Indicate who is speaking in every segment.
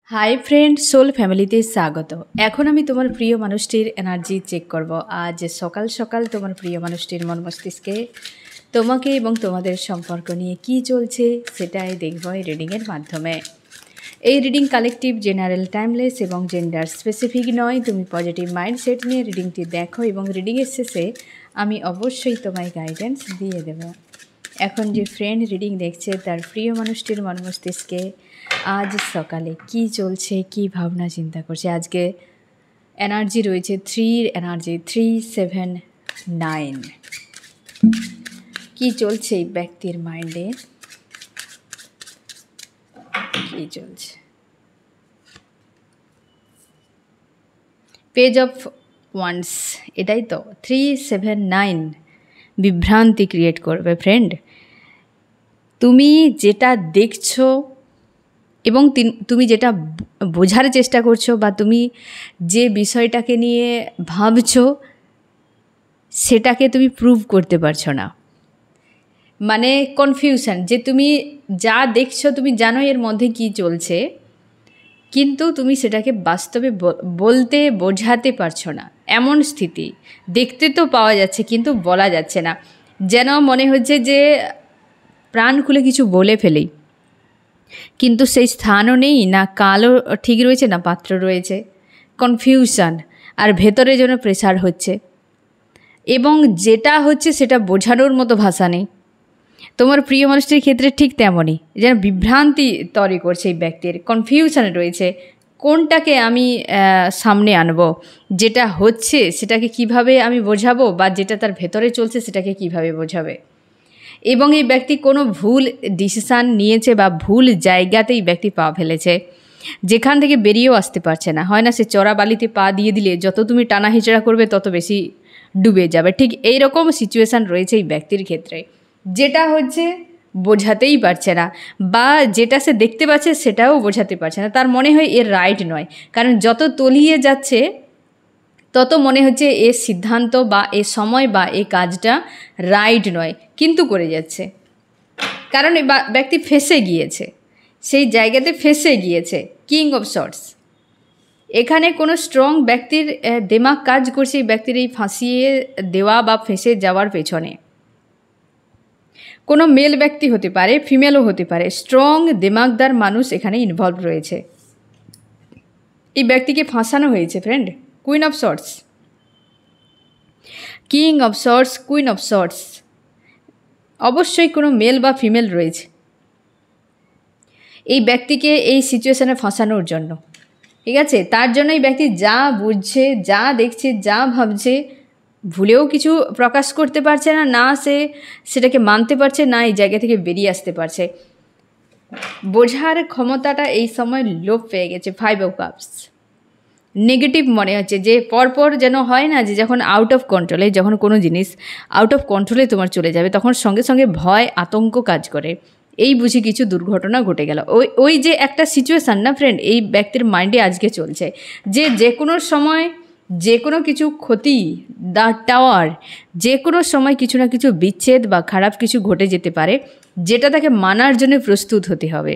Speaker 1: Hi friend, soul ফ্যামিলিতে স্বাগত। এখন আমি তোমার প্রিয় মানুষটির এনার্জি চেক করব। আজ সকাল সকাল তোমার প্রিয় মানুষটির মন মস্তিষ্কে তোমাকে এবং তোমাদের সম্পর্ক নিয়ে কি চলছে সেটাই দেখব এই রিডিংয়ের মাধ্যমে। এই রিডিং কালেকটিভ, জেনারেল, টাইমলেস এবং জেন্ডার স্পেসিফিক নয়। তুমি পজিটিভ মাইন্ডসেট নিয়ে রিডিংটি দেখো এবং রিডিংয়ের শেষে আমি অবশ্যই তোমায় গাইডেন্স দিয়ে দেব। এখন যে ফ্রেন্ড রিডিং দেখছে তার প্রিয় মানুষটির মন মস্তিষ্কে আজ সকালে কি চলছে, কি ভাবনা চিন্তা করছে। আজকে এনার্জি রয়েছে 3 এনার্জি 379। কি চলছে এই ব্যক্তির মাইন্ডে, কি চলছে। পেজ অফ ওয়ান্স, এটাই তো 379 বিভ্রান্তি ক্রিয়েট করবে ফ্রেন্ড। তুমি যেটা দেখছো এবং তুমি যেটা বোঝার চেষ্টা করছো বা তুমি যে বিষয়টাকে নিয়ে ভাবছো সেটাকে তুমি প্রুভ করতে পারছো না। মানে কনফিউশন, যে তুমি যা দেখছো তুমি জানো এর মধ্যে কি চলছে, কিন্তু তুমি সেটাকে বাস্তবে বলতে বোঝাতে পারছো না, এমন স্থিতি। দেখতে তো পাওয়া যাচ্ছে কিন্তু বলা যাচ্ছে না। যেন মনে হচ্ছে যে প্রাণ খুলে কিছু বলে ফেলেই, কিন্তু সেই স্থানও নেই, না কালও ঠিক রয়েছে না পাত্র রয়েছে। কনফিউশন, আর ভেতরে যেন প্রেসার হচ্ছে এবং যেটা হচ্ছে সেটা বোঝানোর মতো ভাষা নেই। তোমার প্রিয় মানুষটির ক্ষেত্রে ঠিক তেমনই, যেন বিভ্রান্তি তৈরি করছে এই ব্যক্তির। কনফিউশন রয়েছে, কোনটাকে আমি সামনে আনবো, যেটা হচ্ছে সেটাকে কিভাবে আমি বোঝাবো, বা যেটা তার ভেতরে চলছে সেটাকে কিভাবে বোঝাবে। এবং এই ব্যক্তি কোনো ভুল ডিসিশান নিয়েছে বা ভুল জায়গাতেই ব্যক্তি পা ফেলেছে, যেখান থেকে বেরিয়েও আসতে পারছে না। হয় না, সে চড়া বালিতে পা দিয়ে দিলে যত তুমি টানা হিচড়া করবে তত বেশি ডুবে যাবে। ঠিক এই রকম সিচুয়েশান রয়েছে এই ব্যক্তির ক্ষেত্রে। যেটা হচ্ছে বোঝাতেই পারছে না, বা যেটা সে দেখতে পাচ্ছে সেটাও বোঝাতে পারছে না। তার মনে হয় এর রাইট নয়, কারণ যত তলিয়ে যাচ্ছে তত মনে হচ্ছে এ সিদ্ধান্ত বা এ সময় বা এ কাজটা রাইট নয়, কিন্তু করে যাচ্ছে। কারণ এই ব্যক্তি ফেঁসে গিয়েছে, সেই জায়গাতে ফেঁসে গিয়েছে। কিং অফ শর্টস, এখানে কোনো স্ট্রং ব্যক্তির দিমাগ কাজ করছে এই ব্যক্তির এই ফাঁসিয়ে দেওয়া বা ফেঁসে যাওয়ার পেছনে। কোনো মেল ব্যক্তি হতে পারে, ফিমেলও হতে পারে। স্ট্রং দিমাগদার মানুষ এখানে ইনভলভ রয়েছে। এই ব্যক্তিকে ফাঁসানো হয়েছে friend. Queen of swords, king of swords, queen of swords, অবশ্যই কোনো মেল বা ফিমেল রয়েছে এই ব্যক্তিকে এই সিচুয়েশানে ফাঁসানোর জন্য। ঠিক আছে, তার জন্য এই ব্যক্তি যা বুঝছে, যা দেখছে, যা ভাবছে, ভুলেও কিছু প্রকাশ করতে পারছে না, না সে সেটাকে মানতে পারছে, না এই জায়গা থেকে বেরিয়ে আসতে পারছে। বোঝার ক্ষমতাটা এই সময় লোপ পেয়ে গেছে। 5 অফ কাপস, নেগেটিভ মনে হচ্ছে, যে পরপর যেন হয় না, যে যখন আউট অফ কন্ট্রোলে, যখন কোনো জিনিস আউট অফ কন্ট্রোলে তোমার চলে যাবে তখন সঙ্গে সঙ্গে ভয়, আতঙ্ক কাজ করে। এই বুঝি কিছু দুর্ঘটনা ঘটে গেল। ওই যে একটা সিচুয়েশান না ফ্রেন্ড, এই ব্যক্তির মাইন্ডে আজকে চলছে, যে কোনো সময় যে কোনো কিছু ক্ষতি, দ্য টাওয়ার, যে কোনো সময় কিছু না কিছু বিচ্ছেদ বা খারাপ কিছু ঘটে যেতে পারে, যেটা তাকে মানার জন্য প্রস্তুত হতে হবে।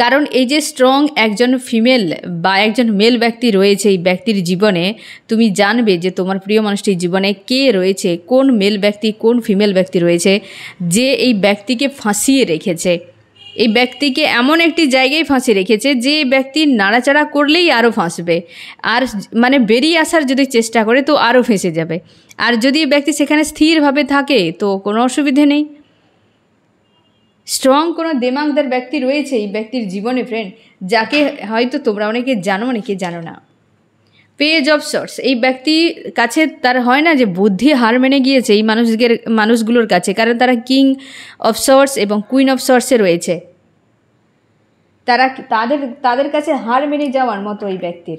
Speaker 1: কারণ এই যে স্ট্রং একজন ফিমেল বা একজন মেল ব্যক্তি রয়েছে এই ব্যক্তির জীবনে, তুমি জানবে যে তোমার প্রিয় মানুষটির জীবনে কে রয়েছে, কোন মেল ব্যক্তি, কোন ফিমেল ব্যক্তি রয়েছে, যে এই ব্যক্তিকে ফাঁসিয়ে রেখেছে। এই ব্যক্তিকে এমন একটি জায়গায় ফাঁসিয়ে রেখেছে যে ব্যক্তি নাড়াচাড়া করলেই আরও ফাঁসবে, আর মানে বেরিয়ে আসার যদি চেষ্টা করে তো আরও ফেঁসে যাবে। আর যদি ব্যক্তি সেখানে স্থিরভাবে থাকে তো কোনো অসুবিধে নেই। স্ট্রং কোনো দিমাগদার ব্যক্তি রয়েছে এই ব্যক্তির জীবনে ফ্রেন্ড, যাকে হয়তো তোমরা অনেকে জানো, অনেকে জানো না। পেজ অফ শর্টস, এই ব্যক্তির কাছে তার হয় না যে বুদ্ধি হার মেনে গিয়েছে এই মানুষগুলোর কাছে, কারণ তারা কিং অফ শর্টস এবং কুইন অফ শর্টসে রয়েছে। তারা তাদের কাছে হার মেনে যাওয়ার মতো এই ব্যক্তির।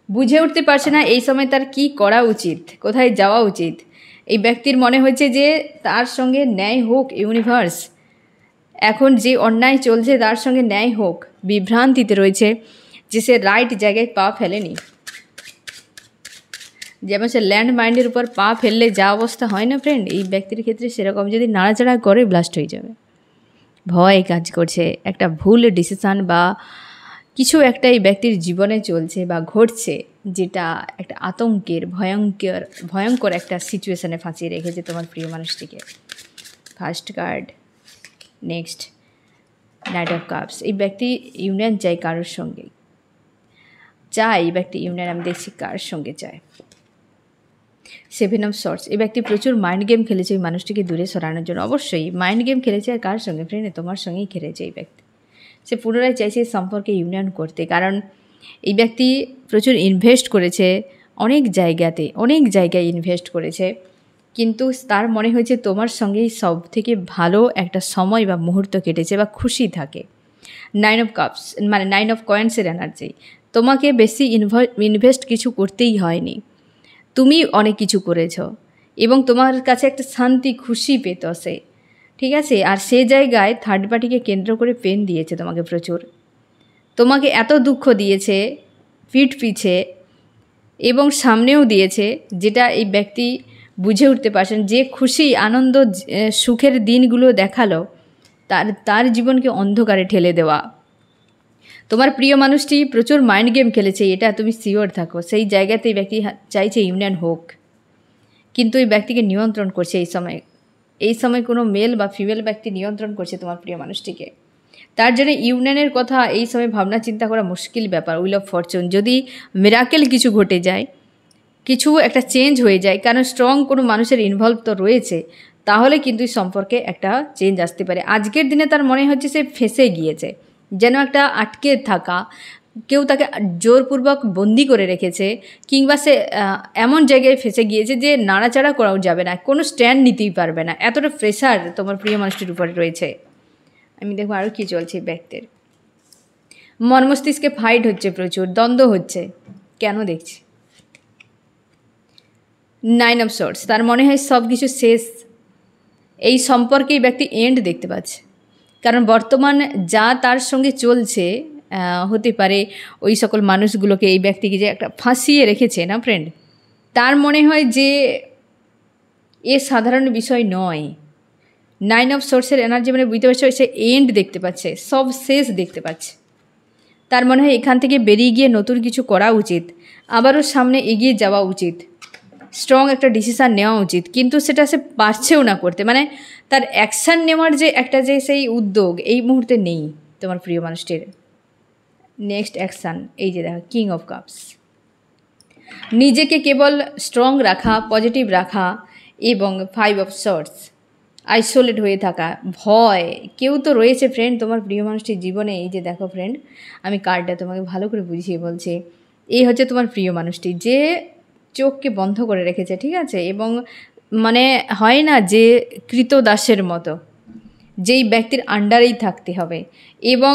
Speaker 1: বুঝে উঠতে পারছে না এই সময় তার কি করা উচিত, কোথায় যাওয়া উচিত। এই ব্যক্তির মনে হচ্ছে যে তার সঙ্গে ন্যায় হোক ইউনিভার্স, এখন যে অন্যায় চলছে তার সঙ্গে ন্যায় হোক। বিভ্রান্তিতে রয়েছে যে সে রাইট জায়গায় পা ফেলেনি। যেমন সে ল্যান্ড মাইন্ডের উপর পা ফেললে যা অবস্থা হয় না ফ্রেন্ড, এই ব্যক্তির ক্ষেত্রে সেরকম যদি নাড়াচাড়া করে ব্লাস্ট হয়ে যাবে। ভয় কাজ করছে, একটা ভুল ডিসিশান বা কিছু একটা এই ব্যক্তির জীবনে চলছে বা ঘটছে, যেটা একটা আতঙ্কের ভয়ঙ্কর একটা সিচুয়েশানে ফাঁসিয়ে রেখেছে তোমার প্রিয় মানুষটিকে। First card, next night of cups. এই ব্যক্তি ইউনিয়ন চায় কারোর সঙ্গে, চায় এই ব্যক্তি ইউনিয়ন, আমি দেখছি কার সঙ্গে চায়। Seven of sorts. এই ব্যক্তি প্রচুর মাইন্ড গেম খেলেছে এই মানুষটিকে দূরে সরানোর জন্য। অবশ্যই মাইন্ড গেম খেলেছে, আর কার সঙ্গে? ফ্রেন্ড, তোমার সঙ্গেই খেলেছে এই ব্যক্তি। সে পুনরায় চাইছে এই সম্পর্কে ইউনিয়ন করতে, কারণ এই ব্যক্তি প্রচুর ইনভেস্ট করেছে অনেক জায়গায় ইনভেস্ট করেছে, কিন্তু তার মনে হয়েছে তোমার সঙ্গেই সব থেকে ভালো একটা সময় বা মুহূর্ত কেটেছে বা খুশি থাকে। নাইন অফ কাপস মানে নাইন অফ কয়েন্সের এনার্জি। তোমাকে বেশি ইনভেস্ট কিছু করতেই হয়নি, তুমি অনেক কিছু করেছো এবং তোমার কাছে একটা শান্তি খুশি পেত সে, ঠিক আছে। আর সে জায়গায় থার্ড পার্টিকে কেন্দ্র করে পেন দিয়েছে তোমাকে প্রচুর, তোমাকে এত দুঃখ দিয়েছে পিঠ পিছে এবং সামনেও দিয়েছে, যেটা এই ব্যক্তি বুঝে উঠতে পারছেন। যে খুশি আনন্দ সুখের দিনগুলো দেখালো, তার জীবনকে অন্ধকারে ঠেলে দেওয়া। তোমার প্রিয় মানুষটি প্রচুর মাইন্ড গেম খেলেছে, এটা তুমি শিওর থাকো। সেই জায়গাতে এই ব্যক্তি চাইছে ইউনিয়ন হোক, কিন্তু এই ব্যক্তিকে নিয়ন্ত্রণ করছে এই সময় কোনো মেল বা ফিমেল ব্যক্তি নিয়ন্ত্রণ করছে তোমার প্রিয় মানুষটিকে। তার জন্য ইউনিয়নের কথা এই সময় ভাবনা চিন্তা করা মুশকিল ব্যাপার। উইল অফ ফরচুন, যদি মিরাকেল কিছু ঘটে যায়, কিছু একটা চেঞ্জ হয়ে যায়, কারণ স্ট্রং কোনো মানুষের ইনভলভ তো রয়েছে, তাহলে কিন্তু সম্পর্কে একটা চেঞ্জ আসতে পারে। আজকের দিনে তার মনে হচ্ছে সে ফেঁসে গিয়েছে, যেন একটা আটকে থাকা, কেউ তাকে জোরপূর্বক বন্দি করে রেখেছে, কিংবা সে এমন জায়গায় ফেঁসে গিয়েছে যে নাড়াচাড়া করাও যাবে না, কোনো স্ট্যান্ড নিতেই পারবে না, এতটা প্রেশার তোমার প্রিয় মানুষটির উপরে রয়েছে। আমি দেখবো আরও কী চলছে ব্যক্তির মন মস্তিষ্কে। ফাইট হচ্ছে, প্রচুর দ্বন্দ্ব হচ্ছে, কেন দেখছি? Nine of sorts. তার মনে হয় সব কিছু শেষ, এই সম্পর্কে এই ব্যক্তি এন্ড দেখতে পাচ্ছে, কারণ বর্তমান যা তার সঙ্গে চলছে, হতে পারে ওই সকল মানুষগুলোকে এই ব্যক্তিকে যে একটা ফাঁসিয়ে রেখেছে না ফ্রেন্ড, তার মনে হয় যে এ সাধারণ বিষয় নয়। নাইন অফ সোর্সের এনার্জি মানে বুঝতে পারছো, সে এন্ড দেখতে পাচ্ছে, সব শেষ দেখতে পাচ্ছে। তার মনে হয় এখান থেকে বেরিয়ে গিয়ে নতুন কিছু করা উচিত, আবারও সামনে এগিয়ে যাওয়া উচিত, স্ট্রং একটা ডিসিশান নেওয়া উচিত, কিন্তু সেটা সে পারছেও না করতে। মানে তার অ্যাকশান নেওয়ার যে একটা যে সেই উদ্যোগ এই মুহূর্তে নেই তোমার প্রিয় মানুষটির। নেক্সট অ্যাকশান, এই যে দেখো কিং অফ কাপস। নিজেকে কেবল স্ট্রং রাখা, পজিটিভ রাখা, এবং ফাইভ অফ সর্টস, আইসোলেট হয়ে থাকা, ভয়। কেউ তো রয়েছে ফ্রেন্ড তোমার প্রিয় মানুষটির জীবনে। এই যে দেখো ফ্রেন্ড, আমি কার্ডটা তোমাকে ভালো করে বুঝিয়ে বলছি। এই হচ্ছে তোমার প্রিয় মানুষটি, যে চোখকে বন্ধ করে রেখেছে, ঠিক আছে, এবং মানে হয় না যে কৃতদাসের মতো, যেই ব্যক্তির আন্ডারেই থাকতে হবে, এবং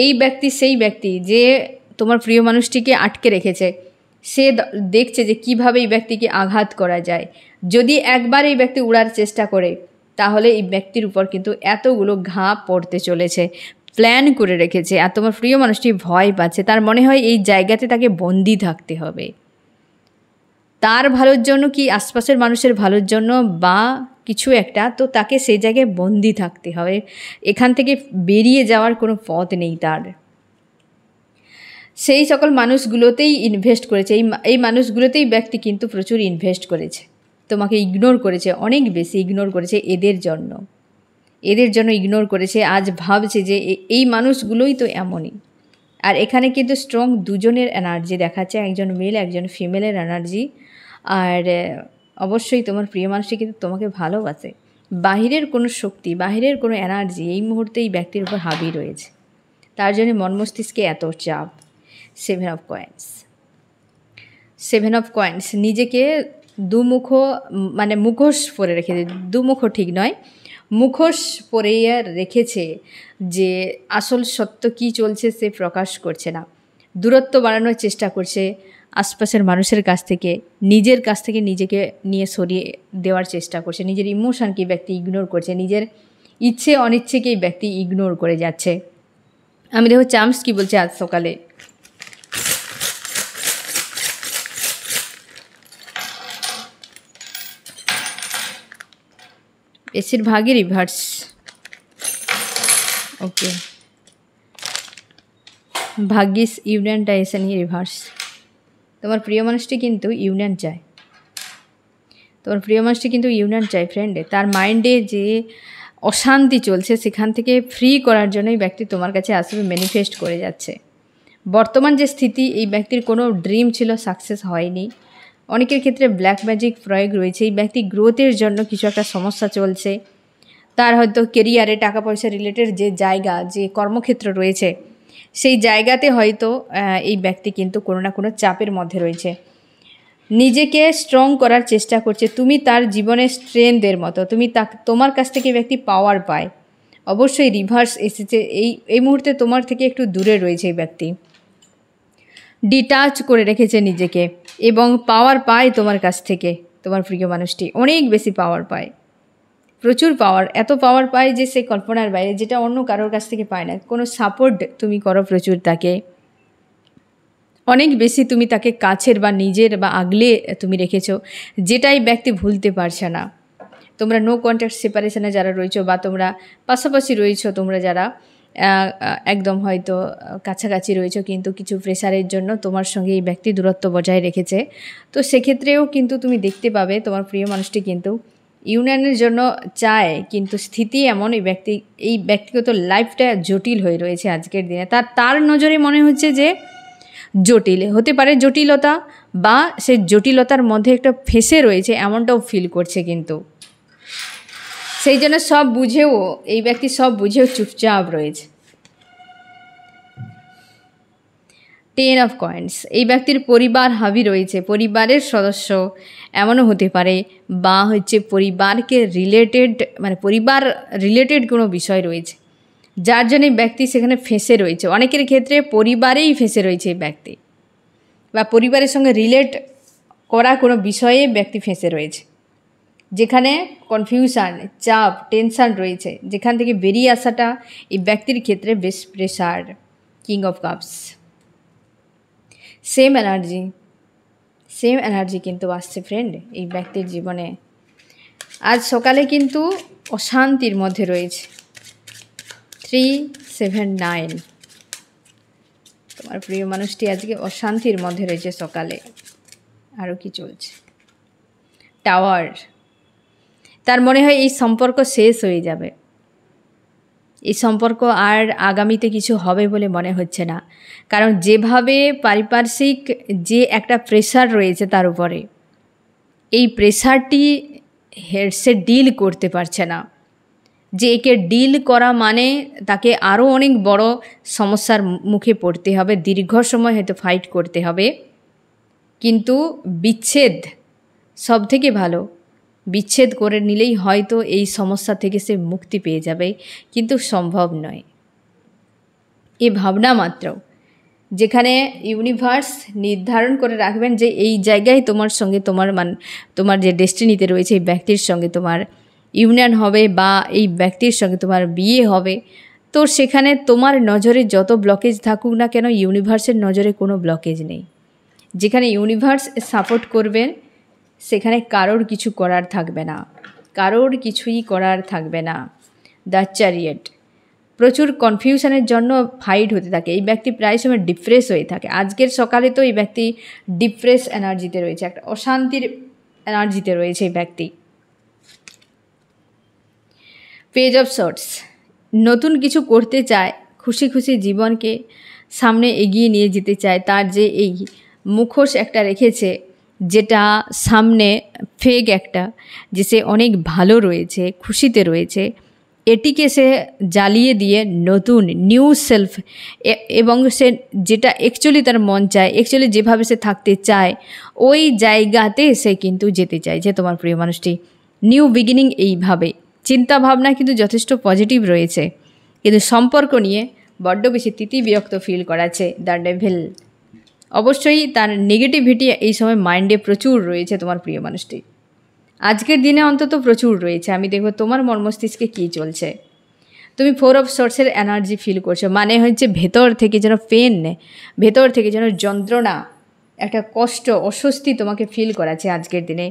Speaker 1: এই ব্যক্তি সেই ব্যক্তি যে তোমার প্রিয় মানুষটিকে আটকে রেখেছে। সে দেখছে যে কিভাবে এই ব্যক্তিকে আঘাত করা যায়। যদি একবার এই ব্যক্তি উড়ার চেষ্টা করে, তাহলে এই ব্যক্তির উপর কিন্তু এতগুলো ঘা পড়তে চলেছে, প্ল্যান করে রেখেছে। আর তোমার প্রিয় মানুষটি ভয় পাচ্ছে, তার মনে হয় এই জায়গাতে তাকে বন্দি থাকতে হবে, তার ভালোর জন্য কি আশপাশের মানুষের ভালোর জন্য বা কিছু একটা, তো তাকে সেই জায়গায় বন্দি থাকতে হবে, এখান থেকে বেরিয়ে যাওয়ার কোনো পথ নেই তার। সেই সকল মানুষগুলোতেই ইনভেস্ট করেছে, এই মানুষগুলোতেই ব্যক্তি কিন্তু প্রচুর ইনভেস্ট করেছে, তোমাকে ইগনোর করেছে, অনেক বেশি ইগনোর করেছে, এদের জন্য ইগনোর করেছে। আজ ভাবছে যে এই মানুষগুলোই তো এমনই। আর এখানে কিন্তু স্ট্রং দুজনের এনার্জি দেখাচ্ছে, একজন মেল একজন ফিমেলের এনার্জি। আর অবশ্যই তোমার প্রিয় মানুষটি কিন্তু তোমাকে ভালোবাসে। বাহিরের কোনো শক্তি, বাহিরের কোনো এনার্জি এই মুহূর্তে এই ব্যক্তির উপর হাবি রয়েছে, তার জন্য মন মস্তিষ্কে এত চাপ। সেভেন অফ কয়েন্স, নিজেকে মুখোশ পরে রেখেছে, দুমুখো ঠিক নয়, মুখোশ পরে রেখেছে, যে আসল সত্য কী চলছে সে প্রকাশ করছে না, দূরত্ব বাড়ানোর চেষ্টা করছে আশপাশের মানুষের কাছ থেকে, নিজের কাছ থেকে নিজেকে নিয়ে সরিয়ে দেওয়ার চেষ্টা করছে, নিজের ইমোশনকে ব্যক্তি ইগনোর করছে, নিজের ইচ্ছে অনিচ্ছেকেই ব্যক্তি ইগনোর করে যাচ্ছে। আমি দেখো চার্মস কি বলছে আজ সকালে। বেশিরভাগই রিভার্স। ওকে, ভাগ্যিস ইউনিয়নটা এসে নিয়ে রিভার্স। তোমার প্রিয় মানুষটি কিন্তু ইউনিয়ন চায়, তোমার প্রিয় মানুষটি কিন্তু ইউনিয়ন চায় ফ্রেন্ডে। তার মাইন্ডে যে অশান্তি চলছে সেখান থেকে ফ্রি করার জন্যই ব্যক্তি তোমার কাছে আসবে, ম্যানিফেস্ট করে যাচ্ছে। বর্তমান যে স্থিতি, এই ব্যক্তির কোনো ড্রিম ছিল, সাকসেস হয়নি। অনেকের ক্ষেত্রে ব্ল্যাক ম্যাজিক প্রয়োগ রয়েছে। এই ব্যক্তি গ্রোথের জন্য কিছু একটা সমস্যা চলছে। তার হয়তো কেরিয়ারে, টাকা পয়সা রিলেটেড যে জায়গা, যে কর্মক্ষেত্র রয়েছে, সেই জায়গাতে হয়তো এই ব্যক্তি কিন্তু কোনো না কোনো চাপের মধ্যে রয়েছে। নিজেকে স্ট্রং করার চেষ্টা করছে। তুমি তার জীবনের স্ট্রেংথের মতো, তোমার কাছ থেকে ব্যক্তি পাওয়ার পায়। অবশ্যই রিভার্স এসেছে, এই মুহূর্তে তোমার থেকে একটু দূরে রয়েছে এই ব্যক্তি, ডিটাচ করে রেখেছে নিজেকে এবং পাওয়ার পায় তোমার কাছ থেকে। তোমার প্রিয় মানুষটি অনেক বেশি পাওয়ার পায়, প্রচুর পাওয়ার, এত পাওয়ার পায় যে সে কল্পনার বাইরে, যেটা অন্য কারোর কাছ থেকে পায় না। কোনো সাপোর্ট তুমি করো প্রচুর তাকে, অনেক বেশি তুমি তাকে কাছের বা নিজের বা আগলে তুমি রেখেছো, যেটাই ব্যক্তি ভুলতে পারছে না। তোমরা নো কন্ট্যাক্ট সেপারেশনে যারা রয়েছো, বা তোমরা পাশাপাশি রয়েছো, তোমরা যারা একদম হয়তো কাছাকাছি রয়েছো, কিন্তু কিছু প্রেশারের জন্য তোমার সঙ্গে এই ব্যক্তি দূরত্ব বজায় রেখেছে, তো সেক্ষেত্রেও কিন্তু তুমি দেখতে পাবে তোমার প্রিয় মানুষটি কিন্তু ইউনিয়নের জন্য চায়। কিন্তু স্থিতি এমন, এই ব্যক্তিগত লাইফটা জটিল হয়ে রয়েছে আজকের দিনে। তার নজরে মনে হচ্ছে যে জটিল হতে পারে, জটিলতা, বা সে জটিলতার মধ্যে একটা ফেঁসে রয়েছে এমনটাও ফিল করছে। কিন্তু সেই জন্য সব বুঝেও এই ব্যক্তি সব বুঝেও চুপচাপ রয়েছে। 10 অফ কয়েন্স, এই ব্যক্তির পরিবার হাবি রয়েছে, পরিবারের সদস্য এমনও হতে পারে, বা হচ্ছে পরিবারকে রিলেটেড, মানে পরিবার রিলেটেড কোনো বিষয় রয়েছে, যার জন্য ব্যক্তি সেখানে ফেঁসে রয়েছে। অনেকের ক্ষেত্রে পরিবারেই ফেঁসে রয়েছে এই ব্যক্তি, বা পরিবারের সঙ্গে রিলেট করা কোনো বিষয়ে ব্যক্তি ফেঁসে রয়েছে, যেখানে কনফিউশন, চাপ, টেনশান রয়েছে, যেখান থেকে বেরিয়ে আসাটা এই ব্যক্তির ক্ষেত্রে বেশ pressure. King of cups, same energy কিন্তু আসছে ফ্রেন্ড এই ব্যক্তির জীবনে। আজ সকালে কিন্তু অশান্তির মধ্যে রয়েছে। 3, 7, 9, তোমার প্রিয় মানুষটি আজকে অশান্তির মধ্যে রয়েছে সকালে। আরও কি চলছে? টাওয়ার, তার মনে হয় এই সম্পর্ক শেষ হয়ে যাবে, এই সম্পর্ক আর আগামীতে কিছু হবে বলে মনে হচ্ছে না। কারণ যেভাবে পারিপার্শ্বিক যে একটা প্রেশার রয়েছে তার উপরে, এই প্রেশারটি সে ডিল করতে পারছে না। যে একে ডিল করা মানে তাকে আরও অনেক বড় সমস্যার মুখে পড়তে হবে, দীর্ঘ সময় হয়তো ফাইট করতে হবে। কিন্তু বিচ্ছেদ সব থেকে ভালো, বিচ্ছেদ করে নিলেই হয়তো এই সমস্যা থেকে সে মুক্তি পেয়ে যাবে, কিন্তু সম্ভব নয়। এ ভাবনা মাত্র, যেখানে ইউনিভার্স নির্ধারণ করে রাখবেন যে এই জায়গায় তোমার সঙ্গে তোমার যে ডেস্টিনিতে রয়েছে এই ব্যক্তির সঙ্গে তোমার ইউনিয়ন হবে, বা এই ব্যক্তির সঙ্গে তোমার বিয়ে হবে, তো সেখানে তোমার নজরে যত ব্লকেজ থাকুক না কেন, ইউনিভার্সের নজরে কোনো ব্লকেজ নেই। যেখানে ইউনিভার্স সাপোর্ট করবেন সেখানে কারোর কিছু করার থাকবে না, কারোর কিছুই করার থাকবে না। দ্য চ্যারিয়েট, প্রচুর কনফিউশনের জন্য ফাইট হতে থাকে। এই ব্যক্তি প্রায় সময় ডিপ্রেস হয়ে থাকে। আজকের সকালে তো এই ব্যক্তি ডিপ্রেস এনার্জিতে রয়েছে, একটা অশান্তির এনার্জিতে রয়েছে এই ব্যক্তি। পেজ অফ শর্টস, নতুন কিছু করতে চায়, খুশি খুশি জীবনকে সামনে এগিয়ে নিয়ে যেতে চায়। তার যে এই মুখোশ একটা রেখেছে, যেটা সামনে ফেক একটা, যে সে অনেক ভালো রয়েছে, খুশিতে রয়েছে, এটিকে সে জ্বালিয়ে দিয়ে নতুন নিউ সেলফ, এবং সে যেটা অ্যাকচুয়ালি তার মন চায়, অ্যাকচুয়ালি যেভাবে সে থাকতে চায়, ওই জায়গাতে সে কিন্তু যেতে চায়। যে তোমার প্রিয় মানুষটি নিউ বিগিনিং, এইভাবে চিন্তাভাবনা কিন্তু যথেষ্ট পজিটিভ রয়েছে, কিন্তু সম্পর্ক নিয়ে বড্ড বেশি বিরক্ত ফিল করাচ্ছে দ্য ডেভিল। অবশ্যই তার নেগেটিভিটি এই সময় মাইন্ডে প্রচুর রয়েছে তোমার প্রিয় মানুষটি, আজকের দিনে অন্তত প্রচুর রয়েছে। আমি দেখব তোমার মস্তিষ্কে কী চলছে। তুমি 4 অফ শর্টসের এনার্জি ফিল করছো, মানে হচ্ছে ভেতর থেকে যেন পেন, ভেতর থেকে যেন যন্ত্রণা, একটা কষ্ট, অস্বস্তি তোমাকে ফিল করাচ্ছে আজকের দিনে।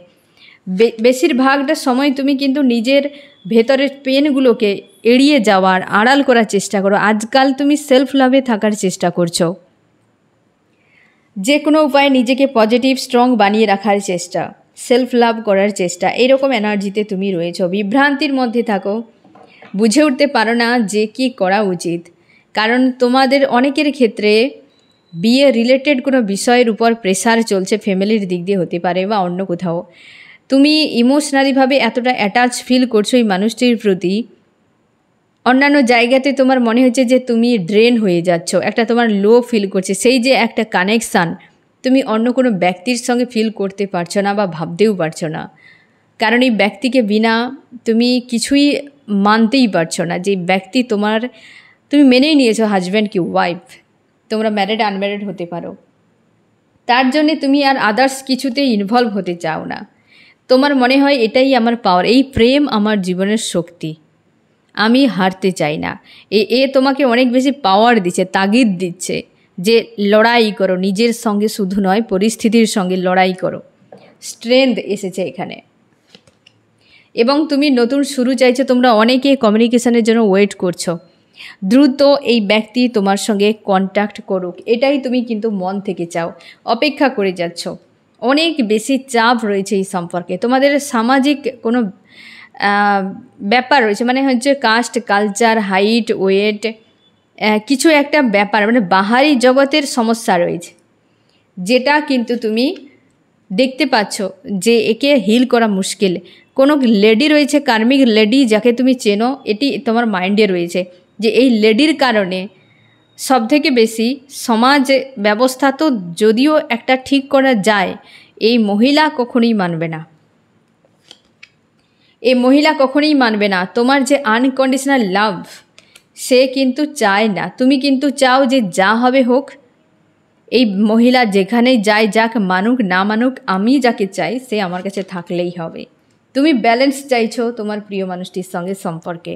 Speaker 1: বেশিরভাগটা সময় তুমি কিন্তু নিজের ভেতরের পেনগুলোকে এড়িয়ে যাওয়ার, আড়াল করার চেষ্টা করো। আজকাল তুমি সেলফ লাভে থাকার চেষ্টা করছো, যে কোনো উপায়ে নিজেকে পজিটিভ স্ট্রং বানিয়ে রাখার চেষ্টা, সেলফ লাভ করার চেষ্টা, এইরকম এনার্জিতে তুমি রয়েছো। বিভ্রান্তির মধ্যে থাকো, বুঝে উঠতে পারো না যে কি করা উচিত। কারণ তোমাদের অনেকের ক্ষেত্রে বিয়ে রিলেটেড কোনো বিষয়ের উপর প্রেসার চলছে, ফ্যামিলির দিক দিয়ে হতে পারে বা অন্য কোথাও। তুমি ইমোশনালিভাবে এতটা অ্যাটাচ ফিল করছো এই মানুষটির প্রতি, অন্যান্য জায়গাতে তোমার মনে হচ্ছে যে তুমি ড্রেন হয়ে যাচ্ছ, একটা তোমার লো ফিল করছে। সেই যে একটা কানেকশান তুমি অন্য কোনো ব্যক্তির সঙ্গে ফিল করতে পারছো না বা ভাবতেও পারছো না। কারণ এই ব্যক্তিকে বিনা তুমি কিছুই মানতেই পারছো না। যে ব্যক্তি তুমি মেনেই নিয়েছো হাজব্যান্ড কি ওয়াইফ, তোমরা ম্যারিড আনম্যারিড হতে পারো, তার জন্যে তুমি আর আদার্স কিছুতে ইনভলভ হতে চাও না। তোমার মনে হয় এটাই আমার পাওয়ার, এই প্রেম আমার জীবনের শক্তি, আমি হারতে চাই না। এ তোমাকে অনেক বেশি পাওয়ার দিচ্ছে, তাগিদ দিচ্ছে যে লড়াই করো, নিজের সঙ্গে শুধু নয় পরিস্থিতির সঙ্গে লড়াই করো। স্ট্রেংথ এসেছে এখানে এবং তুমি নতুন শুরু চাইছো। তোমরা অনেকে কমিউনিকেশনের জন্য ওয়েট করছো, দ্রুত এই ব্যক্তি তোমার সঙ্গে কন্ট্যাক্ট করুক, এটাই তুমি কিন্তু মন থেকে চাও, অপেক্ষা করে যাচ্ছ। অনেক বেশি চাপ রয়েছে এই সম্পর্কে, তোমাদের সামাজিক কোনো ব্যাপার রয়েছে, মানে হচ্ছে কাস্ট, কালচার, হাইট, ওয়েট, কিছু একটা ব্যাপার, মানে বাহারি জগতের সমস্যা রয়েছে, যেটা কিন্তু তুমি দেখতে পাচ্ছ যে একে হিল করা মুশকিল। কোনো লেডি রয়েছে, কার্মিক লেডি যাকে তুমি চেনো, এটি তোমার মাইন্ডে রয়েছে যে এই লেডির কারণে সবথেকে বেশি সমাজ ব্যবস্থা তো যদিও একটা ঠিক করা যায়, এই মহিলা কখনোই মানবে না, এই মহিলা কখনোই মানবে না। তোমার যে আনকন্ডিশনাল লাভ সে কিন্তু চায় না, তুমি কিন্তু চাও যে যা হবে হোক, এই মহিলা যেখানেই যায় যাক, মানুক না মানুক, আমি যাকে চাই সে আমার কাছে থাকলেই হবে। তুমি ব্যালেন্স চাইছো তোমার প্রিয় মানুষটির সঙ্গে সম্পর্কে,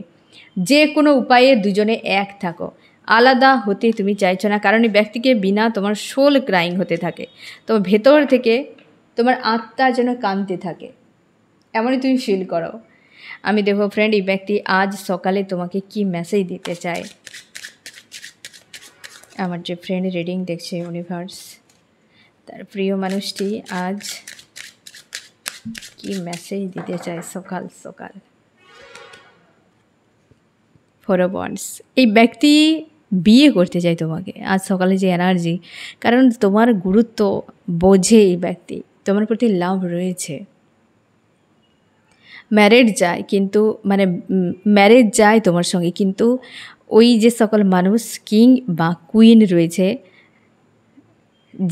Speaker 1: যে কোনো উপায়ে দুজনে এক থাকো, আলাদা হতে তুমি চাইছো না। কারণ এই ব্যক্তিকে বিনা তোমার সোল ক্রাইং হতে থাকে, তোমার ভেতর থেকে তোমার আত্মা যেন কাঁদতে থাকে, এমনই তুমি ফিল করো। আমি দেখো ফ্রেন্ড, এই ব্যক্তি আজ সকালে তোমাকে কি মেসেজ দিতে চায়। আমার যে ফ্রেন্ড রিডিং দেখছে ইউনিভার্স, তার প্রিয় মানুষটি আজ কি মেসেজ দিতে চায় সকাল সকাল। ফোর অফ ওয়ান্ডস, এই ব্যক্তি বিয়ে করতে চায় তোমাকে আজ সকালে, যে এনার্জি, কারণ তোমার গুরুত্ব বোঝে এই ব্যক্তি, তোমার প্রতি লাভ রয়েছে। ম্যারেজ যায়, কিন্তু মানে ম্যারেজ যায় তোমার সঙ্গে, কিন্তু ওই যে সকল মানুষ কিং বা কুইন রয়েছে,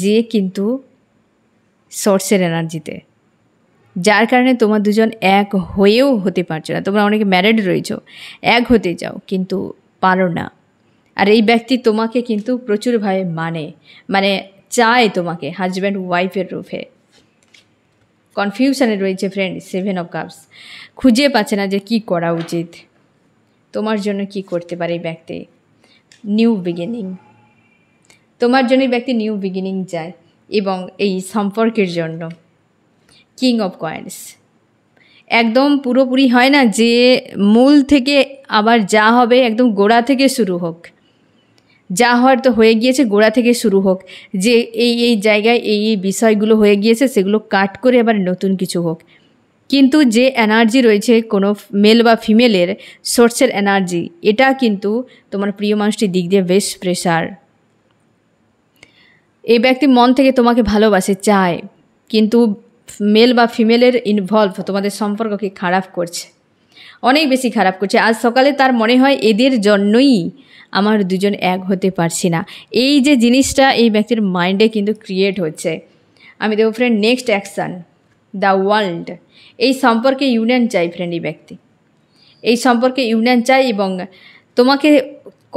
Speaker 1: যে কিন্তু সোর্সের এনার্জিতে, যার কারণে তোমার দুজন এক হয়েও হতে পারছো না। তোমরা অনেকে ম্যারেড রয়েছো, এক হতে চাও কিন্তু পারো না। আর এই ব্যক্তি তোমাকে কিন্তু প্রচুরভাবে মানে চায় তোমাকে হাজব্যান্ড ওয়াইফের রূপে। কনফিউশনে রয়েছে ফ্রেন্ড, 7 অফ কাপস, খুঁজে পাচ্ছে না যে কি করা উচিত। তোমার জন্য কি করতে পারে এই ব্যক্তি? নিউ বিগিনিং, তোমার জন্য এই ব্যক্তি নিউ বিগিনিং চায়, এবং এই সম্পর্কের জন্য কিং অফ কয়েন্স। একদম পুরোপুরি হয় না যে মূল থেকে আবার যা হবে একদম গোড়া থেকে শুরু হোক, যা হওয়ার তো হয়ে গিয়েছে, গোড়া থেকে শুরু হোক, যে এই জায়গায় এই বিষয়গুলো হয়ে গিয়েছে সেগুলো কাট করে আবার নতুন কিছু হোক। কিন্তু যে এনার্জি রয়েছে কোনো মেল বা ফিমেলের সোর্সের এনার্জি, এটা কিন্তু তোমার প্রিয় মানুষটির দিক দিয়ে বেশ প্রেশার। এই ব্যক্তি মন থেকে তোমাকে ভালোবাসে, চায়, কিন্তু মেল বা ফিমেলের ইনভলভ তোমাদের সম্পর্ককে খারাপ করছে, অনেক বেশি খারাপ করছে। আজ সকালে তার মনে হয় এদের জন্যই আমার দুজন এক হতে পারছি না, এই যে জিনিসটা এই ব্যক্তির মাইন্ডে কিন্তু ক্রিয়েট হচ্ছে। আমি দেখো friend, next action the world. এই সম্পর্কে ইউনিয়ন চাই ফ্রেন্ড, এই ব্যক্তি এই সম্পর্কে ইউনিয়ন চাই এবং তোমাকে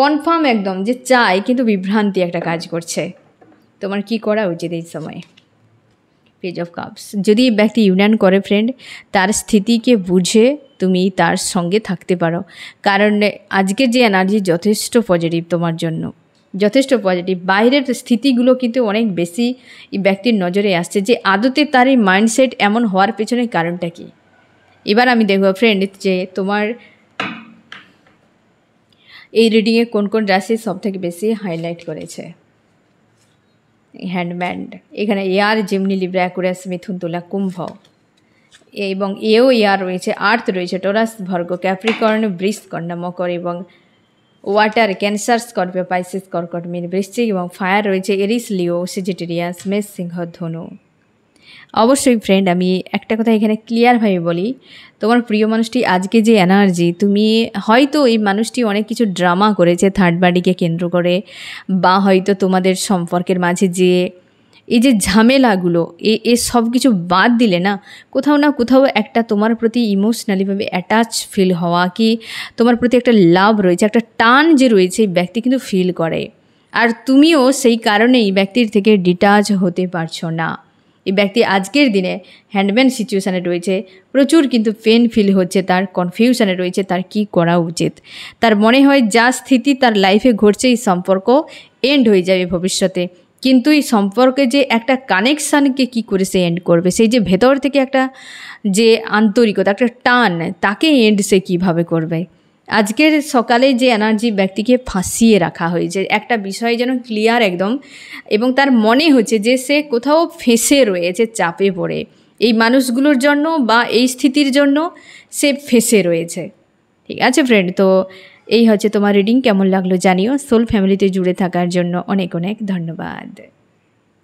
Speaker 1: কনফার্ম একদম যে চাই, কিন্তু বিভ্রান্তি একটা কাজ করছে। তোমার কি করা উচিত এই সময়? Page of cups. যদি এই ব্যক্তি ইউনিয়ন করে ফ্রেন্ড, তার স্থিতিকে বুঝে তুমি তার সঙ্গে থাকতে পারো, কারণ আজকে যে এনার্জি যথেষ্ট পজিটিভ তোমার জন্য। যথেষ্ট পজিটিভ। বাইরের স্থিতিগুলো কিন্তু অনেক বেশি এই ব্যক্তির নজরে আসছে যে আদতে তার এই মাইন্ডসেট এমন হওয়ার পেছনে কারণটা কী। এবার আমি দেখব ফ্রেন্ড যে তোমার এই রিডিংয়ে কোন কোন রাশি সবথেকে বেশি হাইলাইট করেছে। হ্যান্ডম্যান, এখানে এয়ার, জেমিনি, লিব্রা, অ্যাকুয়ারিয়াস, মিথুন, তুলা, কুম্ভ এবং এও এয়ার রয়েছে, আর্থ রয়েছে, টরাস, ভর্গ, ক্যাপ্রিকর্ন, বৃষ, কন্যা, মকর এবং ওয়াটার, ক্যান্সার, স্করপিও, পাইসিস, কর্কট, মীন, বৃশ্চিক এবং ফায়ার রয়েছে এরিস, লিও, সেজিটেরিয়াস, মেষ, সিংহ, ধনু। অবশ্যই ফ্রেন্ড আমি একটা কথা এখানে ক্লিয়ারভাবে বলি, তোমার প্রিয় মানুষটি আজকে যে এনার্জি, তুমি হয়তো এই মানুষটি অনেক কিছু ড্রামা করেছে থার্ড বাড়িকে কেন্দ্র করে, বা হয়তো তোমাদের সম্পর্কের মাঝে যে এই যে ঝামেলাগুলো এ সব কিছু বাদ দিলে না কোথাও একটা তোমার প্রতি ইমোশনালিভাবে অ্যাটাচ ফিল হওয়া, কি তোমার প্রতি একটা লাভ রয়েছে, একটা টান যে রয়েছে এই ব্যক্তি কিন্তু ফিল করে। আর তুমিও সেই কারণেই ব্যক্তির থেকে ডিটাচ হতে পারছো না। এই ব্যক্তি আজকের দিনে হ্যান্ডম্যান সিচুয়েশানে রয়েছে, প্রচুর কিন্তু পেন ফিল হচ্ছে, তার কনফিউশনে রয়েছে তার কি করা উচিত। তার মনে হয় যা স্থিতি তার লাইফে ঘটছে এই সম্পর্ক এন্ড হয়ে যাবে ভবিষ্যতে, কিন্তু এই সম্পর্কে যে একটা কানেকশানকে কি করে সে এন্ড করবে, সেই যে ভেতর থেকে একটা যে আন্তরিকতা, একটা টান, তাকে এন্ড সে কীভাবে করবে। আজকের সকালে যে এনার্জি ব্যক্তিকে ফাঁসিয়ে রাখা হয়েছে, একটা বিষয় যেন ক্লিয়ার একদম, এবং তার মনে হচ্ছে যে সে কোথাও ফেঁসে রয়েছে চাপে পড়ে, এই মানুষগুলোর জন্য বা এই স্থিতির জন্য সে ফেঁসে রয়েছে। ঠিক আছে ফ্রেন্ড, তো এই হচ্ছে তোমার রিডিং। কেমন লাগলো জানিও। সোল ফ্যামিলিতে জুড়ে থাকার জন্য অনেক অনেক ধন্যবাদ।